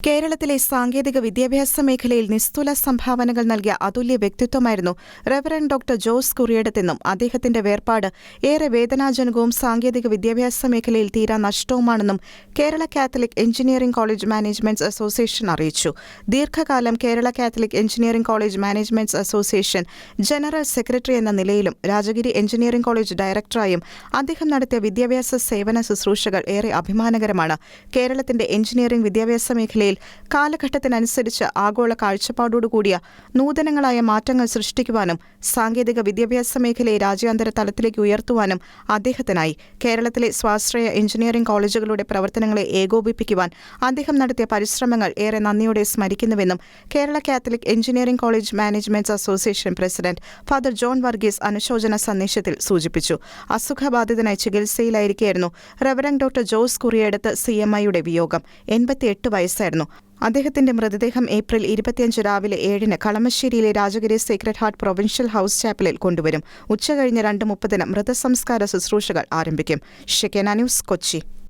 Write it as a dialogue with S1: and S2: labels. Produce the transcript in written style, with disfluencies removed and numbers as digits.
S1: കേരളത്തിലെ സാങ്കേതിക വിദ്യാഭ്യാസ മേഖലയിൽ നിസ്തുല സംഭാവനകൾ നൽകിയ അതുല്യ വ്യക്തിത്വമായിരുന്നു റവറന്റ് ഡോക്ടർ ജോസ് കുറിയേടത്തെന്നും അദ്ദേഹത്തിന്റെ വേർപാട് ഏറെ വേദനാജനകവും സാങ്കേതിക വിദ്യാഭ്യാസ മേഖലയിൽ തീരാ നഷ്ടവുമാണെന്നും Kerala Catholic engineering college managements association അറിയിച്ചു. ദീർഘകാലം Kerala Catholic engineering college managements association general secretary എന്ന നിലയിലും രാജഗിരി എഞ്ചിനീയറിംഗ് കോളേജ് ഡയറക്ടറായും അദ്ദേഹം നടത്തിയ വിദ്യാഭ്യാസ സേവന ശുശ്രൂഷകൾ ഏറെ അഭിമാനകരമാണ്. കേരളത്തിന്റെ എഞ്ചിനീയറിംഗ് വിദ്യാഭ്യാസ മേഖലയിൽ കാലഘട്ടത്തിനനുസരിച്ച് ആഗോള കാഴ്ചപ്പാടോടുകൂടിയ നൂതനങ്ങളായ മാറ്റങ്ങൾ സൃഷ്ടിക്കുവാനും സാങ്കേതിക വിദ്യാഭ്യാസ മേഖലയെ രാജ്യാന്തര തലത്തിലേക്ക് ഉയർത്തുവാനും അദ്ദേഹത്തിനായി. കേരളത്തിലെ സ്വാശ്രയ എഞ്ചിനീയറിംഗ് കോളേജുകളുടെ പ്രവർത്തനങ്ങളെ ഏകോപിപ്പിക്കുവാൻ അദ്ദേഹം നടത്തിയ പരിശ്രമങ്ങൾ ഏറെ നന്ദിയോടെ സ്മരിക്കുന്നുവെന്നും Kerala Catholic engineering college managements association president father John Varghese അനുശോചന സന്ദേശത്തിൽ സൂചിപ്പിച്ചു. അസുഖബാധിതനായി ചികിത്സയിലായിരിക്കെയായിരുന്നു റവറന്റ് ഡോക്ടർ ജോസ് കുറിയേടത്ത് CMIയുടെ വിയോഗം. 88 വയസ്സായിരുന്നു. അദ്ദേഹത്തിന്റെ മൃതദേഹം ഏപ്രിൽ 25 രാവിലെ 7-ന് കളമശ്ശേരിയിലെ Rajagiri sacred heart provincial house ചാപ്പലിൽ കൊണ്ടുവരും. ഉച്ചകഴിഞ്ഞ് 2:30-ന് മൃതസംസ്കാര ശുശ്രൂഷകൾ ആരംഭിക്കും. Shekinah news, Kochi.